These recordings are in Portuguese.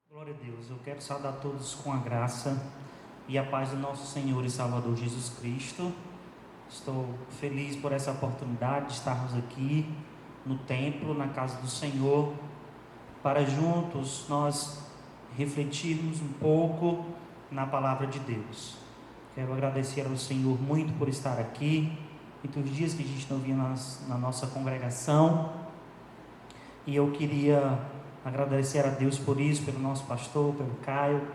Glória a Deus, eu quero saudar todos com a graça e a paz do nosso Senhor e Salvador Jesus Cristo. Estou feliz por essa oportunidade de estarmos aqui no templo, na casa do Senhor, para juntos nós refletirmos um pouco na palavra de Deus. Quero agradecer ao Senhor muito por estar aqui, muitos dias que a gente não vinha na nossa congregação, e eu queria agradecer a Deus por isso, pelo nosso pastor, pelo Caio,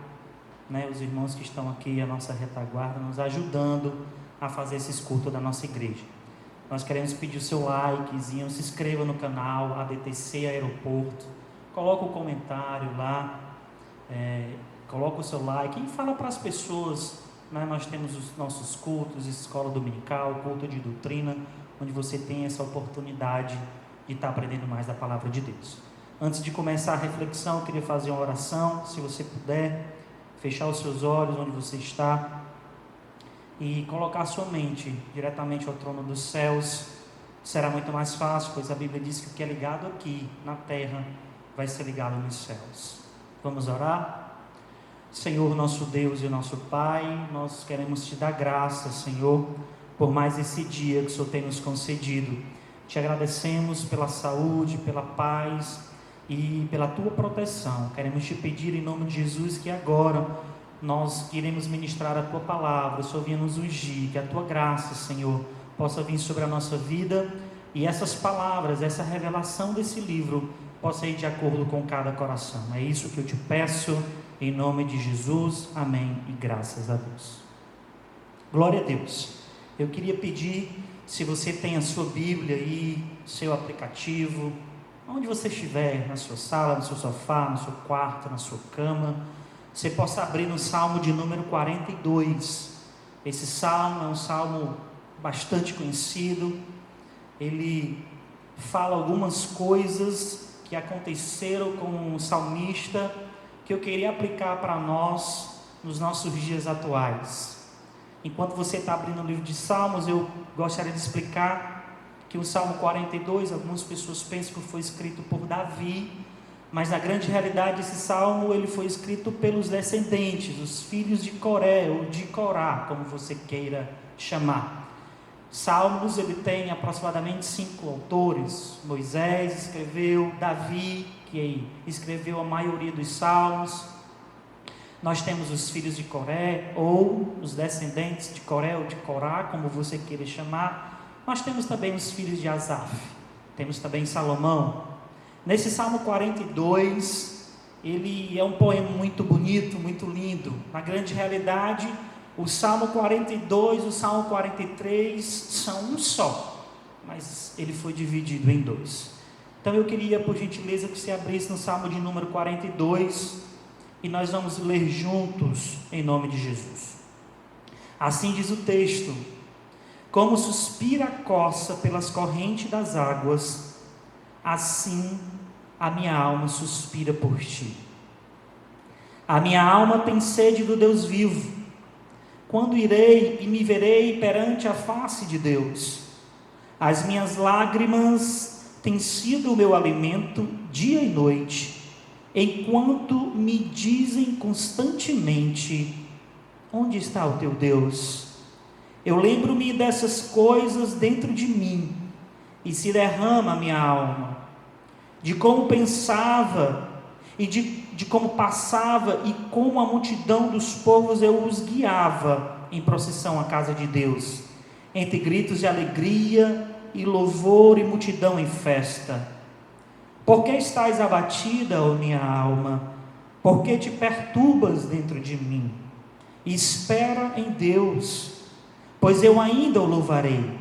os irmãos que estão aqui, a nossa retaguarda, nos ajudando a fazer esse culto da nossa igreja. Nós queremos pedir o seu likezinho, se inscreva no canal ADTC Aeroporto, coloca o comentário lá, coloca o seu like e fala para as pessoas, nós temos os nossos cultos, escola dominical, culto de doutrina, onde você tem essa oportunidade de estar aprendendo mais da palavra de Deus. Antes de começar a reflexão, eu queria fazer uma oração. Se você puder, fechar os seus olhos onde você está e colocar sua mente diretamente ao trono dos céus. Será muito mais fácil, pois a Bíblia diz que o que é ligado aqui na terra vai ser ligado nos céus. Vamos orar? Senhor, nosso Deus e nosso Pai, nós queremos te dar graça, Senhor, por mais esse dia que o Senhor tem nos concedido. Te agradecemos pela saúde, pela paz e pela tua proteção. Queremos te pedir em nome de Jesus que agora nós iremos ministrar a tua palavra. O Senhor venha nos ungir, que a tua graça, Senhor, possa vir sobre a nossa vida e essas palavras, essa revelação desse livro possa ir de acordo com cada coração. É isso que eu te peço em nome de Jesus, amém e graças a Deus. Glória a Deus. Eu queria pedir, se você tem a sua Bíblia aí, seu aplicativo, onde você estiver, na sua sala, no seu sofá, no seu quarto, na sua cama, você possa abrir no Salmo de número 42. Esse salmo é um salmo bastante conhecido. Ele fala algumas coisas que aconteceram com o salmista, que eu queria aplicar para nós nos nossos dias atuais. Enquanto você está abrindo o livro de Salmos, eu gostaria de explicar que o Salmo 42, algumas pessoas pensam que foi escrito por Davi, mas na grande realidade esse salmo ele foi escrito pelos descendentes, os filhos de Coré, ou de Corá, como você queira chamar. Salmos ele tem aproximadamente 5 autores. Moisés escreveu, Davi, que escreveu a maioria dos salmos. Nós temos os filhos de Coré, ou os descendentes de Coré, ou de Corá, como você queira chamar. Nós temos também os filhos de Asaf, temos também Salomão. Nesse Salmo 42, ele é um poema muito bonito, muito lindo. Na grande realidade, o Salmo 42 e o Salmo 43 são um só, mas ele foi dividido em 2. Então eu queria, por gentileza, que você abrisse no Salmo de número 42 e nós vamos ler juntos em nome de Jesus. Assim diz o texto: como suspira a coça pelas correntes das águas, assim a minha alma suspira por ti. A minha alma tem sede do Deus vivo. Quando irei e me verei perante a face de Deus? As minhas lágrimas têm sido o meu alimento dia e noite, enquanto me dizem constantemente: onde está o teu Deus? Eu lembro-me dessas coisas dentro de mim, e se derrama a minha alma, de como pensava, e de como passava, e como a multidão dos povos eu os guiava em procissão à casa de Deus, entre gritos de alegria, e louvor, e multidão em festa. Por que estás abatida, ó minha alma? Por que te perturbas dentro de mim? Espera em Deus, pois eu ainda o louvarei.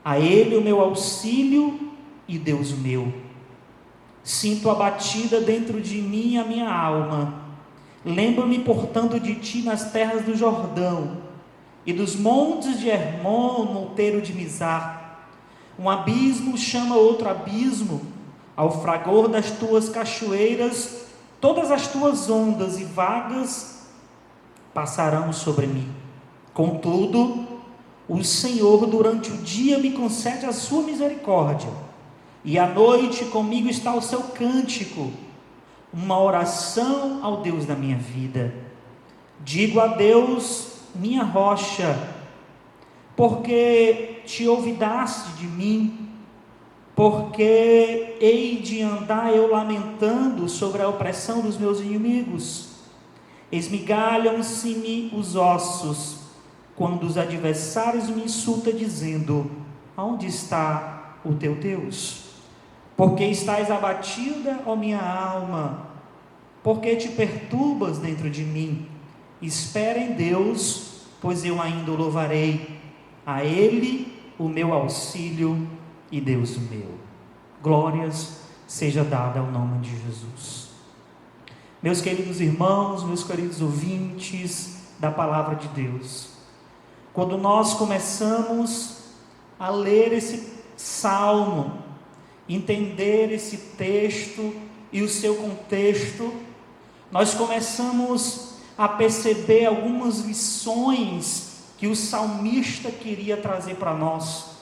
A Ele o meu auxílio e Deus meu. Sinto abatida dentro de mim a minha alma. Lembro-me, portanto, de ti nas terras do Jordão, e dos montes de Hermon, monteiro de Mizar. Um abismo chama outro abismo, ao fragor das tuas cachoeiras, todas as tuas ondas e vagas passarão sobre mim. Contudo, o Senhor durante o dia me concede a sua misericórdia, e à noite comigo está o seu cântico. uma oração ao Deus da minha vida. Digo a Deus, minha rocha, porque te olvidaste de mim, porque hei de andar eu lamentando sobre a opressão dos meus inimigos. Esmigalham-se-me os ossos, quando os adversários me insultam, dizendo: aonde está o teu Deus? Porque estás abatida, ó minha alma? Porque te perturbas dentro de mim? Espera em Deus, pois eu ainda o louvarei, a Ele o meu auxílio e Deus meu. Glórias seja dada ao nome de Jesus. Meus queridos irmãos, meus queridos ouvintes da palavra de Deus, quando nós começamos a ler esse salmo, entender esse texto e o seu contexto, nós começamos a perceber algumas lições que o salmista queria trazer para nós.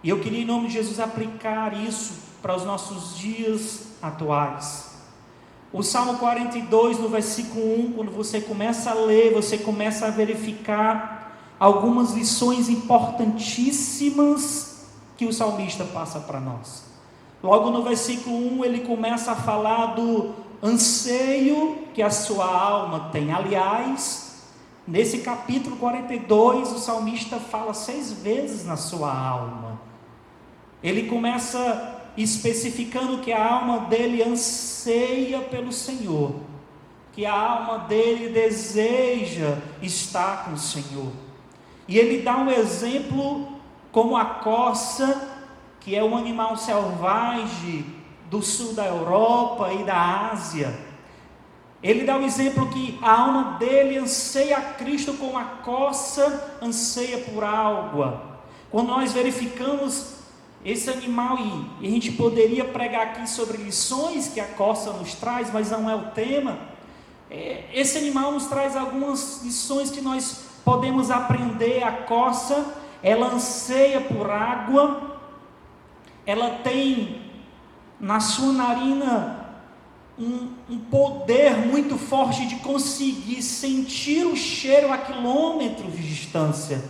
E eu queria, em nome de Jesus, aplicar isso para os nossos dias atuais. O Salmo 42, no versículo 1, quando você começa a ler, você começa a verificar algumas lições importantíssimas que o salmista passa para nós. Logo no versículo 1, ele começa a falar do anseio que a sua alma tem. Aliás, nesse capítulo 42, o salmista fala 6 vezes na sua alma. Ele começa especificando que a alma dele anseia pelo Senhor, que a alma dele deseja estar com o Senhor. E ele dá um exemplo como a corça, que é um animal selvagem do sul da Europa e da Ásia. Ele dá o exemplo que a alma dele anseia a Cristo como a corça anseia por água. Quando nós verificamos esse animal, e a gente poderia pregar aqui sobre lições que a corça nos traz, mas não é o tema. Esse animal nos traz algumas lições que nós podemos aprender. A corça, ela anseia por água, ela tem na sua narina um poder muito forte de conseguir sentir o cheiro a quilômetros de distância.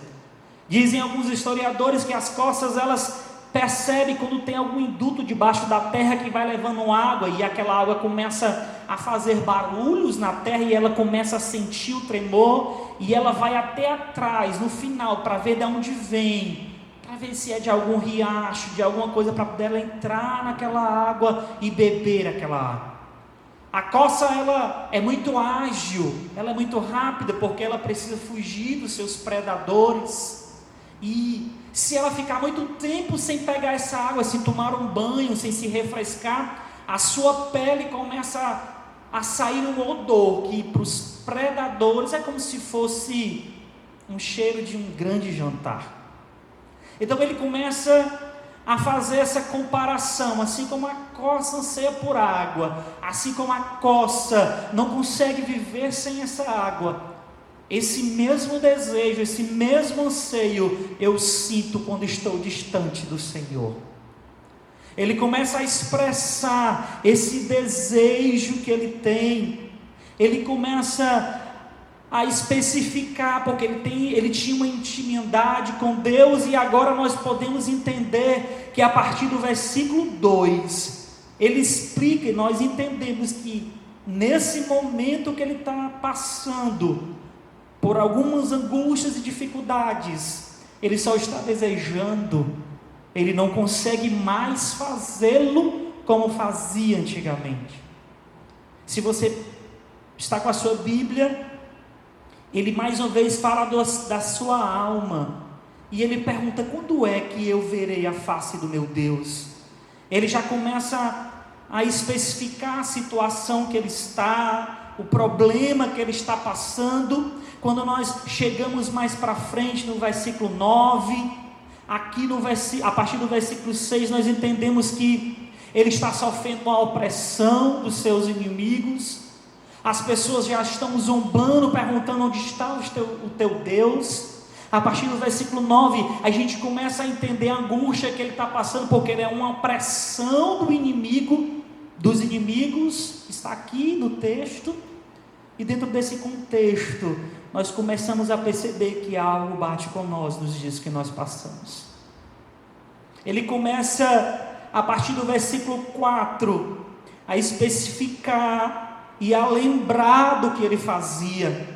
Dizem alguns historiadores que as corças, elas percebem quando tem algum induto debaixo da terra que vai levando água, e aquela água começa a fazer barulhos na terra, e ela começa a sentir o tremor, e ela vai até atrás, no final, para ver de onde vem, para ver se é de algum riacho, de alguma coisa, para poder ela entrar naquela água e beber aquela água. A corça, ela é muito ágil, ela é muito rápida, porque ela precisa fugir dos seus predadores, e se ela ficar muito tempo sem pegar essa água, sem tomar um banho, sem se refrescar, a sua pele começa a sair um odor, que para os predadores é como se fosse um cheiro de um grande jantar. Então ele começa a fazer essa comparação, assim como a corça anseia por água, assim como a corça não consegue viver sem essa água, esse mesmo desejo, esse mesmo anseio eu sinto quando estou distante do Senhor. Ele começa a expressar esse desejo que ele tem, ele começa a especificar, porque ele tinha uma intimidade com Deus, e agora nós podemos entender que a partir do versículo 2, ele explica, e nós entendemos que nesse momento que ele está passando por algumas angústias e dificuldades, ele só está desejando, ele não consegue mais fazê-lo como fazia antigamente. Se você está com a sua Bíblia, ele mais uma vez fala da sua alma, e ele pergunta: quando é que eu verei a face do meu Deus? Ele já começa a especificar a situação que ele está, o problema que ele está passando. Quando nós chegamos mais para frente no versículo 9, aqui a partir do versículo 6, nós entendemos que ele está sofrendo uma opressão dos seus inimigos. As pessoas já estão zombando, perguntando: onde está o teu Deus? A partir do versículo 9, a gente começa a entender a angústia que ele está passando, porque ele é uma opressão do inimigo dos inimigos, está aqui no texto, e dentro desse contexto, nós começamos a perceber que algo bate com nós nos dias que nós passamos. Ele começa, a partir do versículo 4, a especificar e a lembrar do que ele fazia.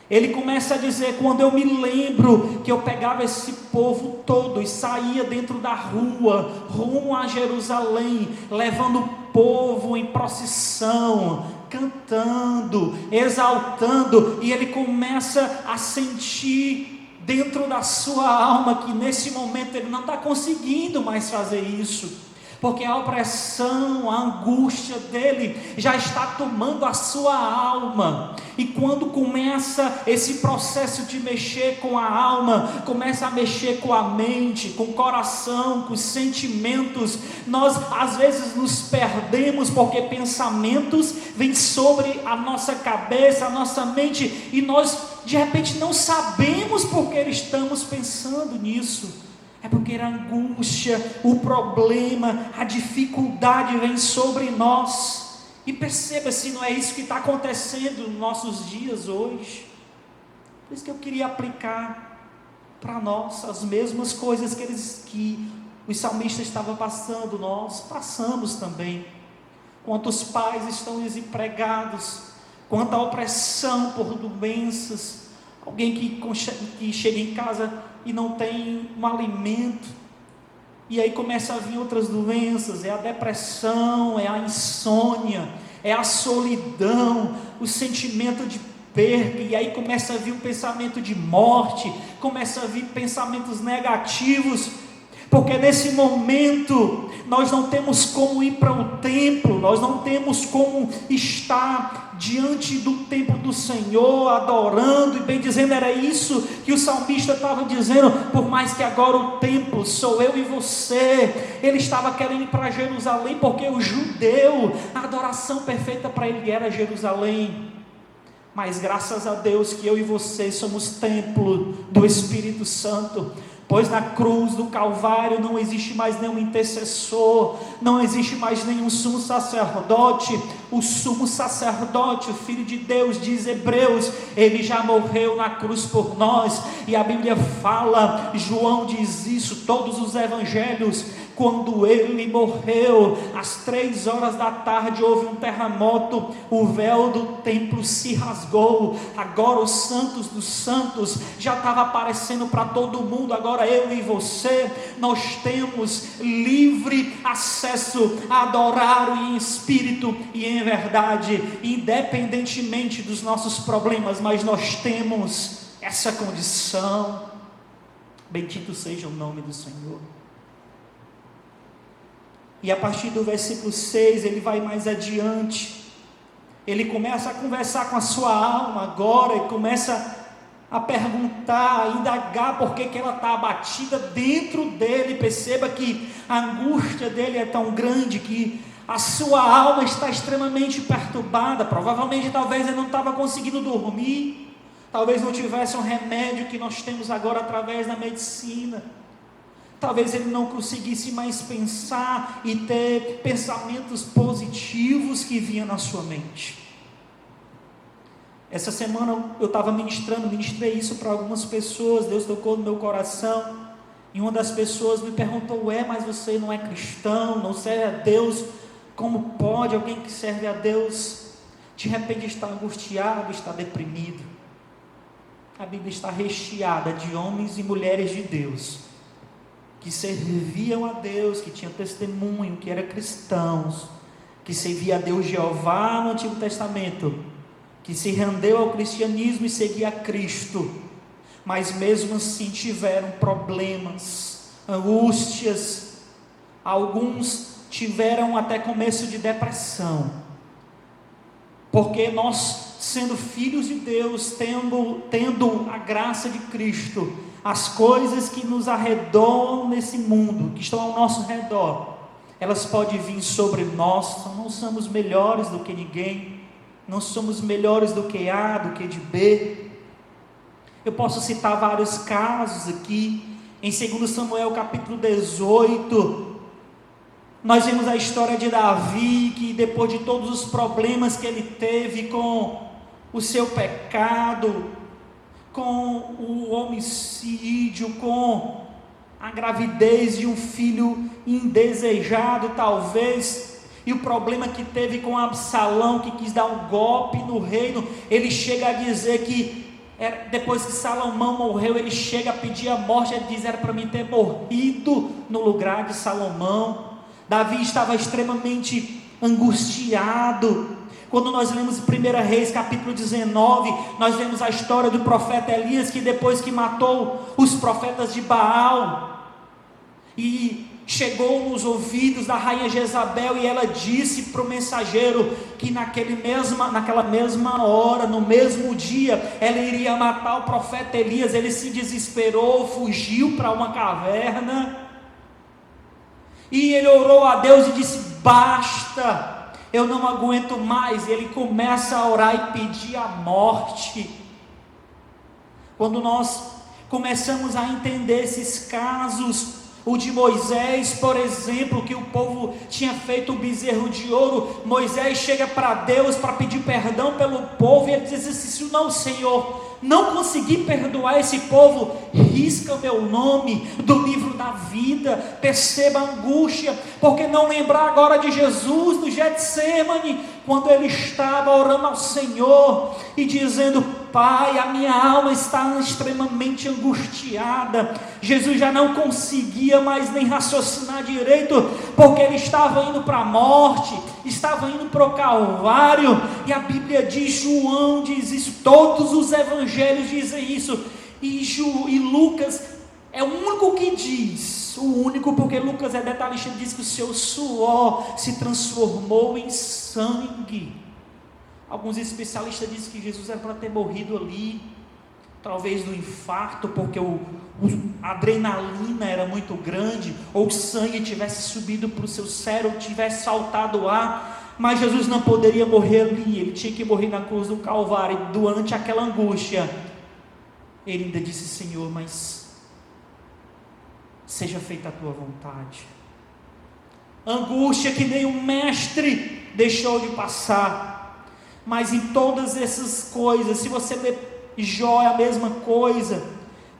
Ele começa a dizer: quando eu me lembro que eu pegava esse povo todo e saía dentro da rua, rumo a Jerusalém, levando o povo em procissão, cantando, exaltando, e ele começa a sentir dentro da sua alma que nesse momento ele não está conseguindo mais fazer isso, porque a opressão, a angústia dele já está tomando a sua alma. E quando começa esse processo de mexer com a alma, começa a mexer com a mente, com o coração, com os sentimentos, nós às vezes nos perdemos, porque pensamentos vêm sobre a nossa cabeça, a nossa mente, e nós de repente não sabemos porque estamos pensando nisso. É porque a angústia, o problema, a dificuldade vem sobre nós. E perceba se não é isso que está acontecendo nos nossos dias hoje. Por isso que eu queria aplicar para nós as mesmas coisas que os salmistas estavam passando, nós passamos também. Quantos pais estão desempregados, quanta opressão por doenças, alguém que chega em casa e não tem um alimento, e aí começa a vir outras doenças, é a depressão, é a insônia, é a solidão, o sentimento de perca, e aí começa a vir um pensamento de morte, começa a vir pensamentos negativos, porque nesse momento nós não temos como ir para o templo, nós não temos como estar diante do templo do Senhor, adorando e bendizendo. Era isso que o salmista estava dizendo. Por mais que agora o templo sou eu e você, ele estava querendo ir para Jerusalém, porque o judeu, a adoração perfeita para ele era Jerusalém. Mas graças a Deus que eu e você somos templo do Espírito Santo, pois na cruz do Calvário não existe mais nenhum intercessor, não existe mais nenhum sumo sacerdote. O sumo sacerdote, o Filho de Deus, diz Hebreus, ele já morreu na cruz por nós, e a Bíblia fala, João diz isso, todos os evangelhos, quando ele morreu, às 3 horas da tarde houve um terremoto, o véu do templo se rasgou, agora os santos dos santos já estava aparecendo para todo mundo. Agora eu e você, nós temos livre acesso a adorar em espírito e em verdade, independentemente dos nossos problemas, mas nós temos essa condição. Bendito seja o nome do Senhor. E a partir do versículo 6, ele vai mais adiante, ele começa a conversar com a sua alma agora, e começa a perguntar, a indagar por que ela está abatida dentro dele. Perceba que a angústia dele é tão grande, que a sua alma está extremamente perturbada. Provavelmente, talvez ele não estava conseguindo dormir, talvez não tivesse um remédio que nós temos agora através da medicina. Talvez ele não conseguisse mais pensar e ter pensamentos positivos que vinham na sua mente. Essa semana eu estava ministrei isso para algumas pessoas, Deus tocou no meu coração, e uma das pessoas me perguntou: mas você não é cristão, não serve a Deus, como pode alguém que serve a Deus, de repente está angustiado, está deprimido? A Bíblia está recheada de homens e mulheres de Deus, que serviam a Deus, que tinham testemunho, que eram cristãos, que servia a Deus Jeová no Antigo Testamento, que se rendeu ao cristianismo e seguia a Cristo, mas mesmo assim tiveram problemas, angústias, alguns tiveram até começo de depressão, porque nós, sendo filhos de Deus, tendo a graça de Cristo, as coisas que nos arredondam nesse mundo, que estão ao nosso redor, elas podem vir sobre nós. Não somos melhores do que ninguém, não somos melhores do que A, do que de B. Eu posso citar vários casos aqui, em 2 Samuel capítulo 18, Nós vemos a história de Davi, que depois de todos os problemas que ele teve com o seu pecado, com o homicídio, com a gravidez de um filho indesejado talvez, e o problema que teve com Absalão, que quis dar um golpe no reino, ele chega a dizer que, depois que Salomão morreu, ele chega a pedir a morte, ele diz: era para mim ter morrido no lugar de Salomão. Davi estava extremamente angustiado. Quando nós lemos em 1 Reis capítulo 19, nós vemos a história do profeta Elias, que depois que matou os profetas de Baal, e chegou nos ouvidos da rainha Jezabel, e ela disse para o mensageiro que naquela mesma hora, no mesmo dia, ela iria matar o profeta Elias. Ele se desesperou, fugiu para uma caverna, e ele orou a Deus e disse: basta, eu não aguento mais. Ele começa a orar e pedir a morte. Quando nós começamos a entender esses casos, o de Moisés, por exemplo, que o povo tinha feito um bezerro de ouro, Moisés chega para Deus para pedir perdão pelo povo, e ele diz assim: não, Senhor, não consegui perdoar esse povo, risca o meu nome do livro da vida. Perceba a angústia, porque não lembrar agora de Jesus no Getsemane, quando ele estava orando ao Senhor e dizendo: Pai, a minha alma está extremamente angustiada. Jesus já não conseguia mais nem raciocinar direito, porque ele estava indo para a morte, estava indo para o Calvário. E a Bíblia diz, João diz isso, todos os evangelhos dizem isso, e Lucas é o único que diz, porque Lucas é detalhista, diz que o seu suor se transformou em sangue. Alguns especialistas dizem que Jesus era para ter morrido ali, talvez do infarto, porque a adrenalina era muito grande, ou o sangue tivesse subido para o seu cérebro, tivesse saltado o ar. Mas Jesus não poderia morrer ali, ele tinha que morrer na cruz do Calvário. E durante aquela angústia, ele ainda disse: Senhor, mas seja feita a tua vontade. Angústia que nem o mestre deixou de passar. Mas em todas essas coisas, se você ler Jó, é a mesma coisa,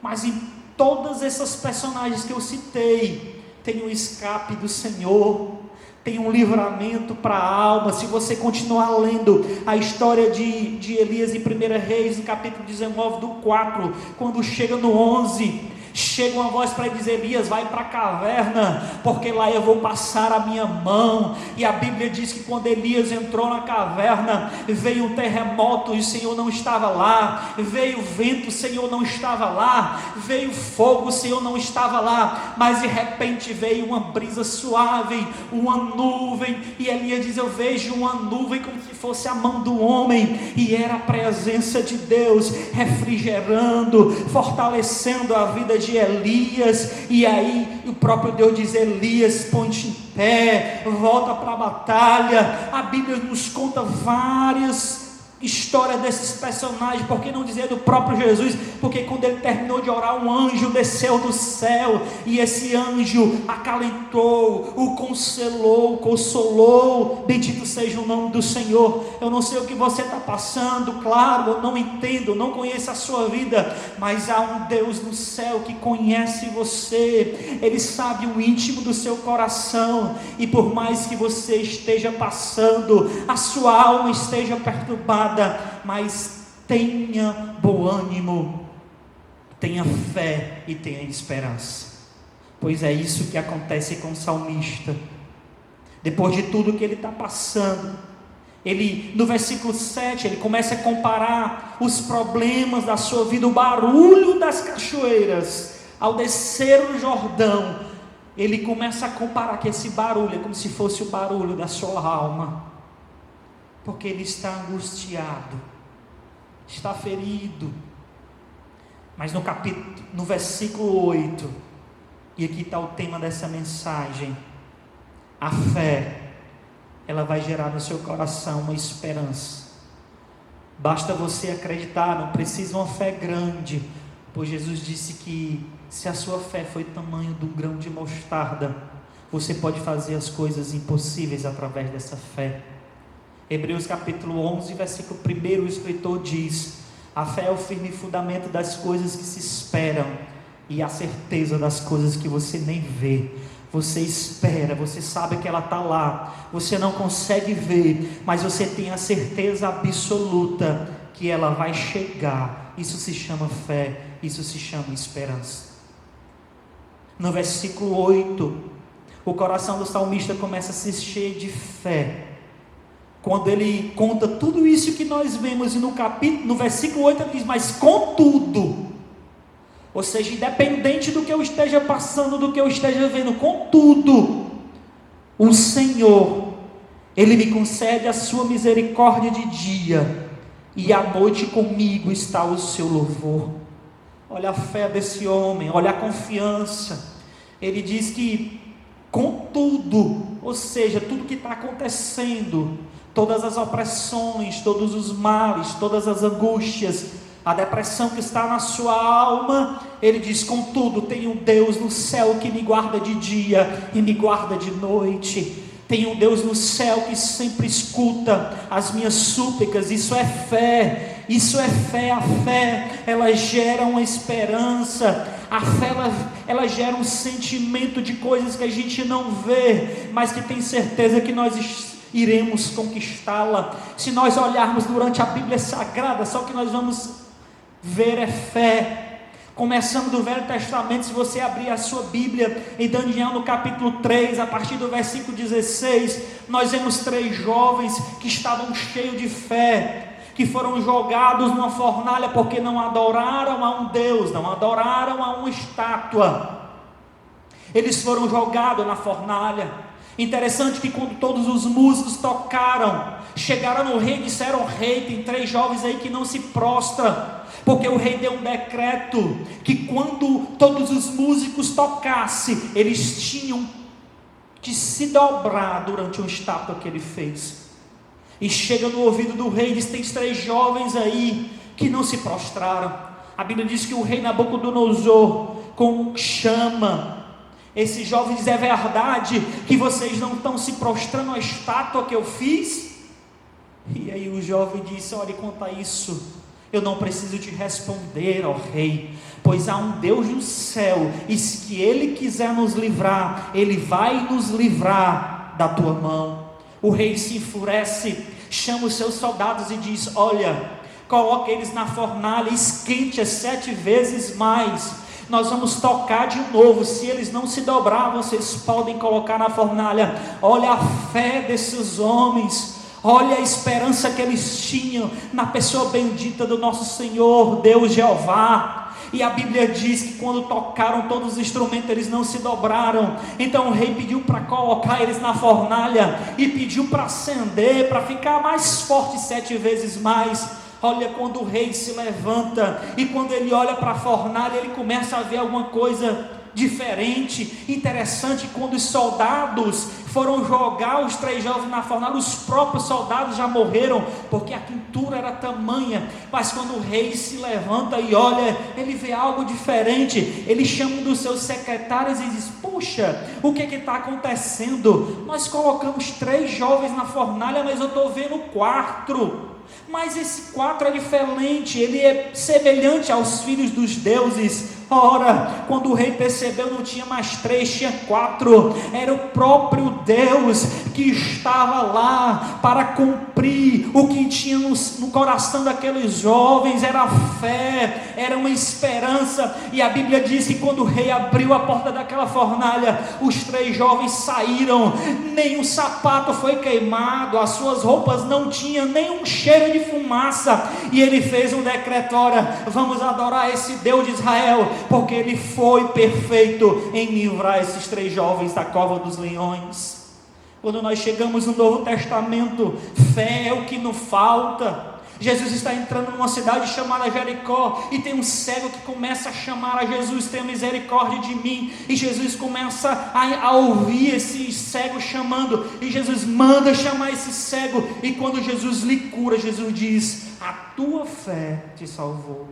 mas em todas essas personagens que eu citei, tem um escape do Senhor, tem um livramento para a alma. Se você continuar lendo a história de Elias em 1 Reis, no capítulo 19 do 4, quando chega no 11, chega uma voz para ele dizer: Elias, vai para a caverna, porque lá eu vou passar a minha mão. E a Bíblia diz que quando Elias entrou na caverna, veio um terremoto e o Senhor não estava lá, veio vento, o Senhor não estava lá, veio fogo, o Senhor não estava lá, mas de repente veio uma brisa suave, uma nuvem, e Elias diz: eu vejo uma nuvem como se fosse a mão do homem, e era a presença de Deus refrigerando, fortalecendo a vida de Elias. E aí o próprio Deus diz: Elias, põe-te em pé, volta para a batalha. A Bíblia nos conta várias histórias desses personagens, por que não dizer do próprio Jesus? Porque quando ele terminou de orar, um anjo desceu do céu, e esse anjo acalentou, o consolou. Bendito seja o nome do Senhor. Eu não sei o que você está passando, claro, eu não entendo, não conheço a sua vida, mas há um Deus no céu que conhece você, Ele sabe o íntimo do seu coração, e por mais que você esteja passando, a sua alma esteja perturbada, mas tenha bom ânimo, tenha fé e tenha esperança, pois é isso que acontece com o salmista. Depois de tudo que ele está passando, ele, no versículo 7, ele começa a comparar os problemas da sua vida, o barulho das cachoeiras, ao descer o Jordão. Ele começa a comparar que esse barulho é como se fosse o barulho da sua alma, porque ele está angustiado, está ferido. Mas no versículo 8, e aqui está o tema dessa mensagem, a fé, ela vai gerar no seu coração uma esperança. Basta você acreditar, não precisa uma fé grande, pois Jesus disse que se a sua fé foi tamanho de um grão de mostarda, você pode fazer as coisas impossíveis através dessa fé. Hebreus capítulo 11, versículo 1, o escritor diz: a fé é o firme fundamento das coisas que se esperam e a certeza das coisas que você nem vê. Você espera, você sabe que ela está lá, você não consegue ver, mas você tem a certeza absoluta que ela vai chegar. Isso se chama fé, isso se chama esperança. No versículo 8, o coração do salmista começa a se encher de fé, quando ele conta tudo isso que nós vemos, e no versículo 8 ele diz: mas contudo, ou seja, independente do que eu esteja passando, do que eu esteja vendo, contudo, o Senhor, Ele me concede a sua misericórdia de dia, e à noite comigo está o seu louvor. Olha a fé desse homem, olha a confiança. Ele diz que, contudo, ou seja, tudo que está acontecendo, todas as opressões, todos os males, todas as angústias, a depressão que está na sua alma, ele diz: contudo, tem um Deus no céu que me guarda de dia e me guarda de noite. Tem um Deus no céu que sempre escuta as minhas súplicas. Isso é fé, isso é fé. A fé, ela gera uma esperança. A fé, ela gera um sentimento de coisas que a gente não vê, mas que tem certeza que nós iremos conquistá-la. Se nós olharmos durante a Bíblia Sagrada, só que nós vamos ver é fé. Começando do Velho Testamento, se você abrir a sua Bíblia em Daniel no capítulo 3, a partir do versículo 16, nós vemos 3 jovens que estavam cheios de fé, que foram jogados numa fornalha porque não adoraram a um Deus, não adoraram a uma estátua. Eles foram jogados na fornalha. Interessante que quando todos os músicos tocaram, chegaram no rei e disseram: rei, tem 3 jovens aí que não se prostram, porque o rei deu um decreto que quando todos os músicos tocassem, eles tinham que se dobrar durante uma estátua que ele fez. E chega no ouvido do rei e diz: tem 3 jovens aí que não se prostraram. A Bíblia diz que o rei Nabucodonosor, com chama, esses jovens dizem: é verdade que vocês não estão se prostrando à estátua que eu fiz? E aí o jovem disse: olha, quanto a isso, eu não preciso te responder, ó rei, pois há um Deus no céu, e se Ele quiser nos livrar, Ele vai nos livrar da tua mão. O rei se enfurece, chama os seus soldados e diz: olha, coloque eles na fornalha, esquente-a 7 vezes mais, nós vamos tocar de novo, se eles não se dobrar, vocês podem colocar na fornalha. Olha a fé desses homens, olha a esperança que eles tinham na pessoa bendita do nosso Senhor, Deus Jeová. E a Bíblia diz que quando tocaram todos os instrumentos, eles não se dobraram. Então o rei pediu para colocar eles na fornalha, e pediu para acender, para ficar mais forte 7 vezes mais. Olha, quando o rei se levanta, e quando ele olha para a fornalha, ele começa a ver alguma coisa diferente, interessante. Quando os soldados foram jogar os 3 jovens na fornalha, os próprios soldados já morreram, porque a quentura era tamanha. Mas quando o rei se levanta e olha, ele vê algo diferente. Ele chama um dos seus secretários e diz: puxa, o que está acontecendo? Nós colocamos 3 jovens na fornalha, mas eu estou vendo 4. Mas esse 4 é diferente, ele é semelhante aos filhos dos deuses. Ora, quando o rei percebeu, não tinha mais 3, tinha 4. Era o próprio Deus que estava lá para cumprir o que tinha no coração daqueles jovens. Era fé, era uma esperança. E a Bíblia diz que quando o rei abriu a porta daquela fornalha, os 3 jovens saíram, nenhum sapato foi queimado, as suas roupas não tinham nenhum cheiro de fumaça. E ele fez um decreto: ora, vamos adorar esse Deus de Israel, porque Ele foi perfeito em livrar esses 3 jovens da cova dos leões. Quando nós chegamos no Novo Testamento, fé é o que nos falta. Jesus está entrando numa cidade chamada Jericó, e tem um cego que começa a chamar a Jesus: tenha misericórdia de mim. E Jesus começa a ouvir esse cego chamando, e Jesus manda chamar esse cego, e quando Jesus lhe cura, Jesus diz: a tua fé te salvou.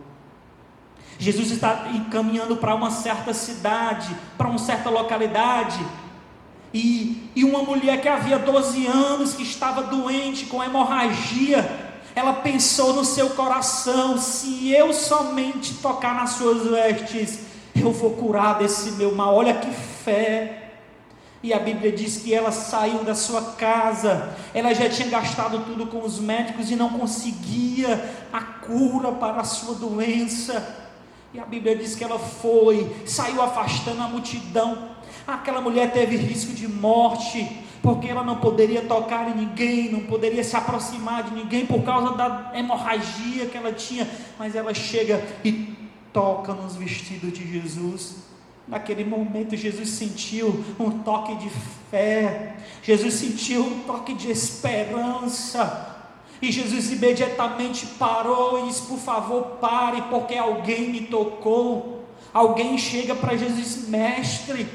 Jesus está encaminhando para uma certa cidade, para uma certa localidade, E uma mulher que havia 12 anos, que estava doente com hemorragia, ela pensou no seu coração: se eu somente tocar nas suas vestes, eu vou curar desse meu mal. Olha que fé! E a Bíblia diz que ela saiu da sua casa, ela já tinha gastado tudo com os médicos e não conseguia a cura para a sua doença. E a Bíblia diz que ela saiu afastando a multidão. Aquela mulher teve risco de morte, porque ela não poderia tocar em ninguém, não poderia se aproximar de ninguém por causa da hemorragia que ela tinha. Mas ela chega e toca nos vestidos de Jesus. Naquele momento Jesus sentiu um toque de fé, Jesus sentiu um toque de esperança, e Jesus imediatamente parou e disse: por favor, pare, porque alguém me tocou. Alguém chega para Jesus e diz: mestre,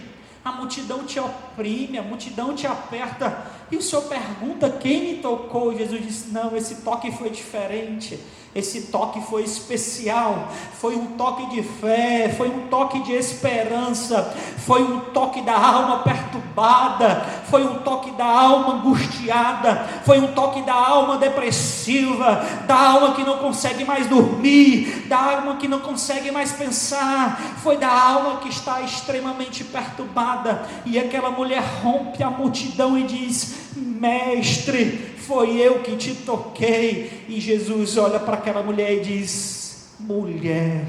a multidão te oprime, a multidão te aperta, e o Senhor pergunta: quem me tocou? Jesus disse: não, esse toque foi diferente, esse toque foi especial, foi um toque de fé, foi um toque de esperança, foi um toque da alma perturbada, foi um toque da alma angustiada, foi um toque da alma depressiva, da alma que não consegue mais dormir, da alma que não consegue mais pensar, foi da alma que está extremamente perturbada. E aquela mulher rompe a multidão e diz: mestre, foi eu que te toquei. E Jesus olha para aquela mulher e diz: mulher,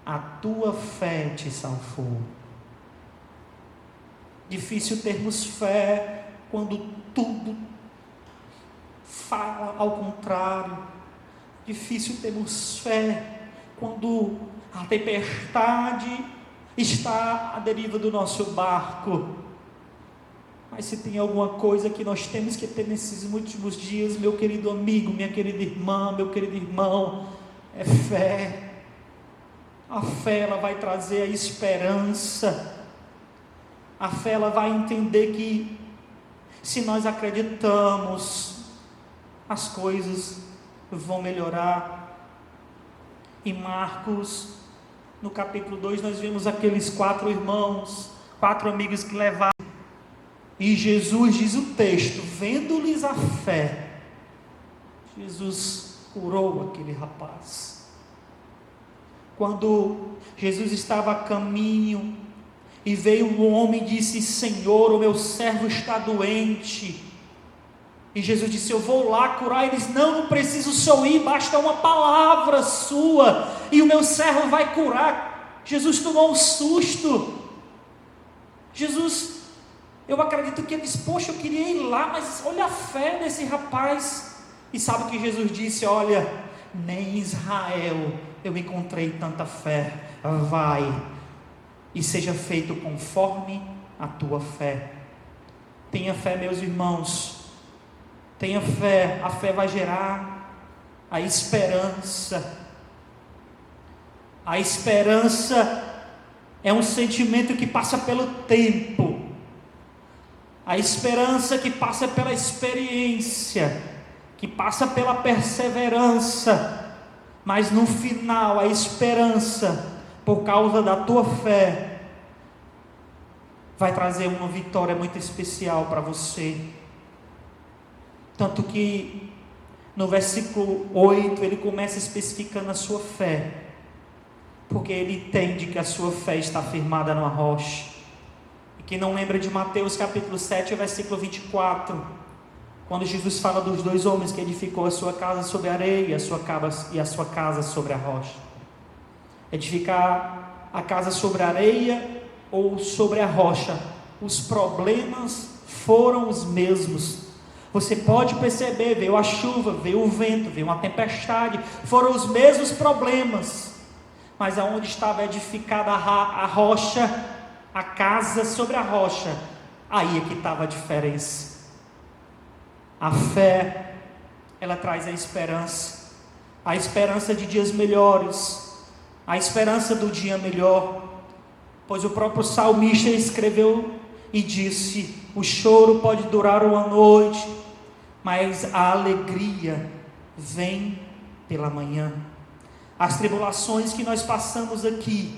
a tua fé te salvou. Difícil termos fé quando tudo fala ao contrário. Difícil termos fé quando a tempestade está à deriva do nosso barco. Mas se tem alguma coisa que nós temos que ter nesses últimos dias, meu querido amigo, minha querida irmã, meu querido irmão, é fé. A fé, ela vai trazer a esperança. A fé, ela vai entender que se nós acreditamos, as coisas vão melhorar. Em Marcos, no capítulo 2, nós vemos aqueles 4 irmãos, 4 amigos que levaram. E Jesus, diz o texto, vendo-lhes a fé, Jesus curou aquele rapaz. Quando Jesus estava a caminho, e veio um homem e disse: Senhor, o meu servo está doente. E Jesus disse: eu vou lá curar. Eles: não preciso só ir, basta uma palavra sua, e o meu servo vai curar. Jesus tomou um susto. Eu acredito que ele disse: poxa, eu queria ir lá, mas olha a fé desse rapaz. E sabe o que Jesus disse? Olha, nem em Israel eu encontrei tanta fé. Vai, e seja feito conforme a tua fé. Tenha fé, meus irmãos, tenha fé. A fé vai gerar a esperança. A esperança é um sentimento que passa pelo tempo. A esperança que passa pela experiência, que passa pela perseverança, mas no final a esperança, por causa da tua fé, vai trazer uma vitória muito especial para você. Tanto que no versículo 8 ele começa especificando a sua fé, porque ele entende que a sua fé está firmada numa rocha. Quem não lembra de Mateus capítulo 7, versículo 24, quando Jesus fala dos 2 homens que edificou a sua casa sobre a areia e a sua casa sobre a rocha. Edificar a casa sobre a areia ou sobre a rocha, os problemas foram os mesmos. Você pode perceber, veio a chuva, veio o vento, veio uma tempestade, foram os mesmos problemas, mas aonde estava edificada a rocha, a casa sobre a rocha, aí é que estava a diferença. A fé, ela traz a esperança de dias melhores, a esperança do dia melhor, pois o próprio salmista escreveu e disse: o choro pode durar uma noite, mas a alegria vem pela manhã. As tribulações que nós passamos aqui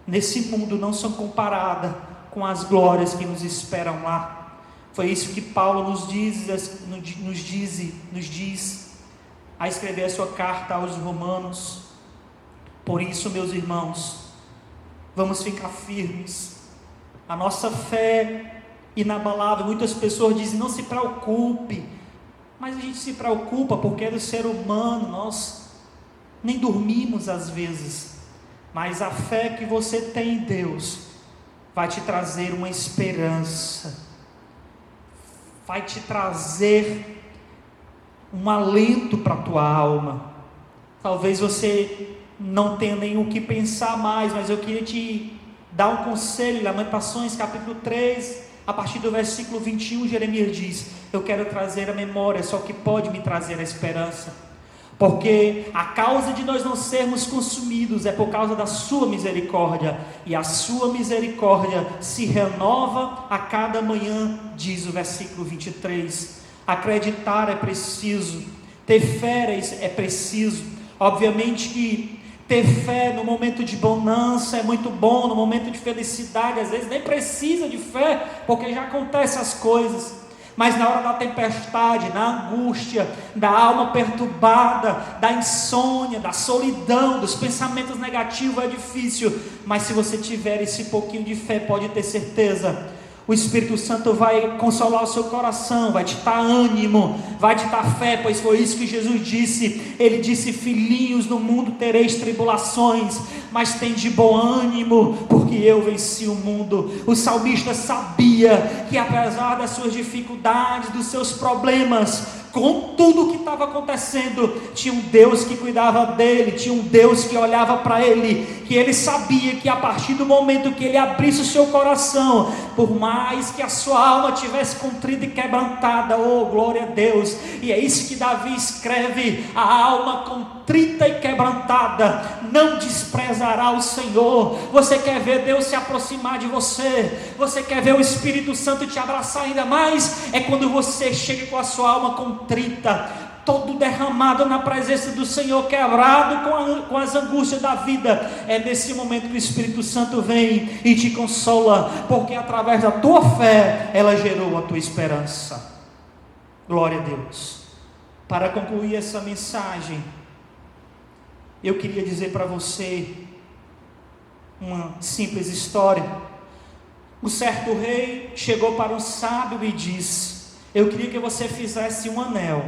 nesse mundo não são comparadas com as glórias que nos esperam lá. Foi isso que Paulo nos diz a escrever a sua carta aos Romanos. Por isso, meus irmãos, vamos ficar firmes. A nossa fé inabalável. Muitas pessoas dizem: não se preocupe. Mas a gente se preocupa porque é do ser humano. Nós nem dormimos às vezes. Mas a fé que você tem em Deus vai te trazer uma esperança, vai te trazer um alento para a tua alma. Talvez você não tenha nem o que pensar mais, mas eu queria te dar um conselho. Lamentações capítulo 3, a partir do versículo 21, Jeremias diz: eu quero trazer a memória, só que pode me trazer a esperança. Porque a causa de nós não sermos consumidos é por causa da sua misericórdia, e a sua misericórdia se renova a cada manhã, diz o versículo 23. Acreditar é preciso, ter fé é preciso. Obviamente que ter fé no momento de bonança é muito bom, no momento de felicidade às vezes nem precisa de fé, porque já acontecem as coisas. Mas na hora da tempestade, na angústia, da alma perturbada, da insônia, da solidão, dos pensamentos negativos, é difícil. Mas se você tiver esse pouquinho de fé, pode ter certeza, o Espírito Santo vai consolar o seu coração, vai te dar ânimo, vai te dar fé, pois foi isso que Jesus disse. Ele disse: filhinhos, no mundo tereis tribulações, mas tende bom ânimo, porque eu venci o mundo. O salmista sabia que apesar das suas dificuldades, dos seus problemas, com tudo o que estava acontecendo, tinha um Deus que cuidava dele, tinha um Deus que olhava para ele, que ele sabia que a partir do momento que ele abrisse o seu coração, por mais que a sua alma tivesse contrita e quebrantada, oh glória a Deus, e é isso que Davi escreve: a alma contrita e quebrantada não desprezará o Senhor. Você quer ver Deus se aproximar de você? Você quer ver o Espírito Santo te abraçar ainda mais? É quando você chega com a sua alma contrita, todo derramado na presença do Senhor, quebrado com as angústias da vida. É nesse momento que o Espírito Santo vem e te consola, porque através da tua fé, ela gerou a tua esperança. Glória a Deus. Para concluir essa mensagem, eu queria dizer para você uma simples história. Um certo rei chegou para um sábio e disse: eu queria que você fizesse um anel,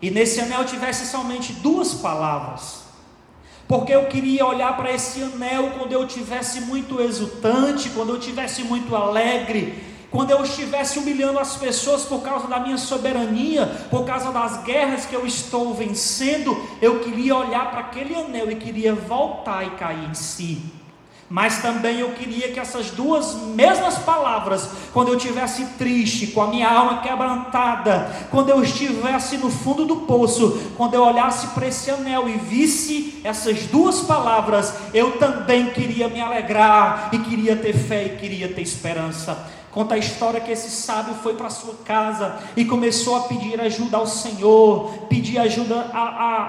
e nesse anel tivesse somente 2 palavras, porque eu queria olhar para esse anel quando eu estivesse muito exultante, quando eu estivesse muito alegre, quando eu estivesse humilhando as pessoas por causa da minha soberania, por causa das guerras que eu estou vencendo. Eu queria olhar para aquele anel e queria voltar e cair em si. Mas também eu queria que essas 2 mesmas palavras, quando eu estivesse triste, com a minha alma quebrantada, quando eu estivesse no fundo do poço, quando eu olhasse para esse anel e visse essas 2 palavras, eu também queria me alegrar, e queria ter fé, e queria ter esperança. Conta a história que esse sábio foi para sua casa e começou a pedir ajuda ao Senhor, pedir ajuda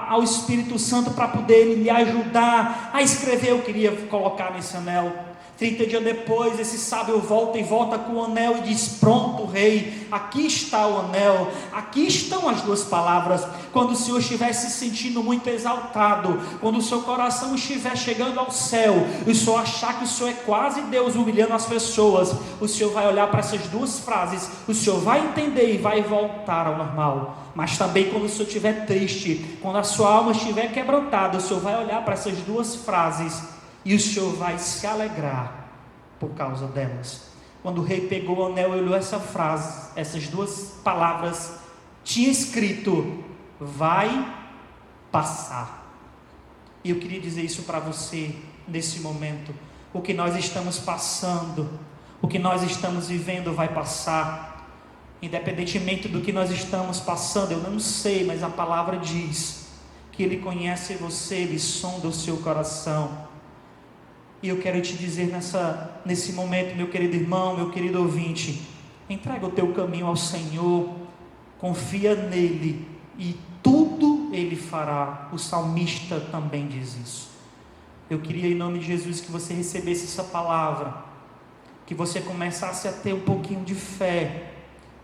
ao Espírito Santo para poder lhe ajudar a escrever. Eu queria colocar nesse anel. 30 dias depois, esse sábio volta com o anel e diz: pronto, rei, aqui está o anel, aqui estão as 2 palavras. Quando o Senhor estiver se sentindo muito exaltado, quando o seu coração estiver chegando ao céu, e o Senhor achar que o Senhor é quase Deus humilhando as pessoas, o Senhor vai olhar para essas 2 frases, o Senhor vai entender e vai voltar ao normal. Mas também quando o Senhor estiver triste, quando a sua alma estiver quebrantada, o Senhor vai olhar para essas 2 frases e o Senhor vai se alegrar por causa delas. Quando o rei pegou o anel e olhou essa frase, essas 2 palavras, tinha escrito: vai passar. E eu queria dizer isso para você nesse momento. O que nós estamos passando, o que nós estamos vivendo vai passar. Independentemente do que nós estamos passando, eu não sei, mas a palavra diz que Ele conhece você, Ele sonda o seu coração. E eu quero te dizer nesse momento, meu querido irmão, meu querido ouvinte, entrega o teu caminho ao Senhor, confia nele e tudo Ele fará. O salmista também diz isso. Eu queria, em nome de Jesus, que você recebesse essa palavra, que você começasse a ter um pouquinho de fé.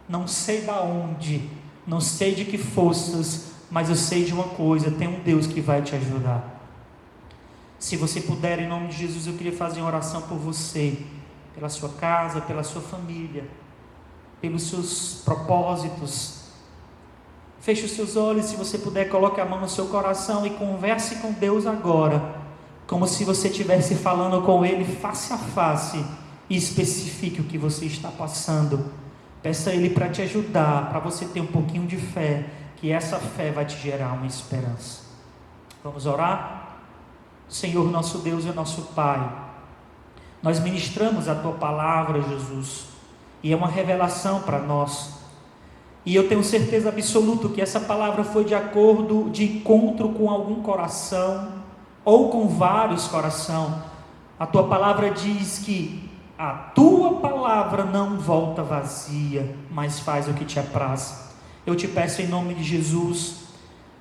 Não sei da onde, não sei de que forças, mas eu sei de uma coisa: tem um Deus que vai te ajudar. Se você puder, em nome de Jesus, eu queria fazer uma oração por você, pela sua casa, pela sua família, pelos seus propósitos. Feche os seus olhos, se você puder, coloque a mão no seu coração e converse com Deus agora, como se você estivesse falando com Ele face a face, e especifique o que você está passando. Peça a Ele para te ajudar, para você ter um pouquinho de fé, que essa fé vai te gerar uma esperança. Vamos orar? Senhor, nosso Deus e nosso Pai, nós ministramos a Tua palavra, Jesus, e é uma revelação para nós, e eu tenho certeza absoluta que essa palavra foi de encontro com algum coração, ou com vários corações. A Tua palavra diz que a Tua palavra não volta vazia, mas faz o que te apraz. Eu te peço em nome de Jesus,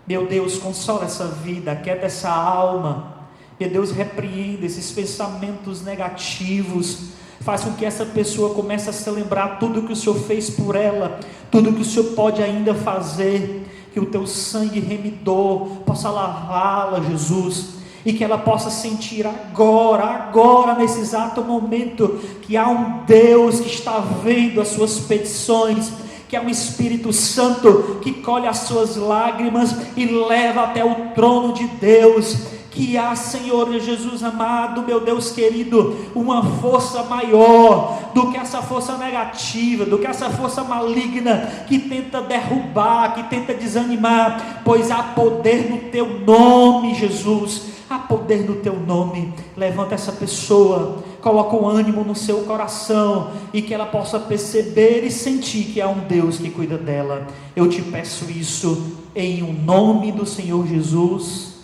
meu Deus, consola essa vida, aquieta essa alma. Meu Deus, repreenda esses pensamentos negativos, faz com que essa pessoa comece a se lembrar tudo que o Senhor fez por ela, tudo que o Senhor pode ainda fazer, que o Teu sangue remidor possa lavá-la, Jesus, e que ela possa sentir agora, nesse exato momento, que há um Deus que está vendo as suas petições, que é um Espírito Santo que colhe as suas lágrimas e leva até o trono de Deus, que há, Senhor Jesus amado, meu Deus querido, uma força maior do que essa força negativa, do que essa força maligna que tenta derrubar, que tenta desanimar, pois há poder no Teu nome, Jesus, há poder no Teu nome. Levanta essa pessoa, coloca um ânimo no seu coração, e que ela possa perceber e sentir que há um Deus que cuida dela. Eu te peço isso em o nome do Senhor Jesus.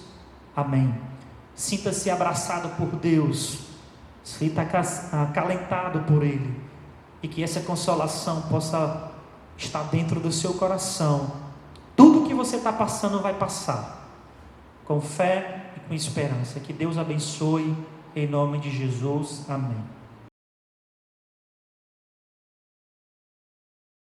Amém. Sinta-se abraçado por Deus, sinta acalentado por Ele, e que essa consolação possa estar dentro do seu coração. Tudo que você está passando vai passar, com fé e com esperança. Que Deus abençoe, em nome de Jesus. Amém.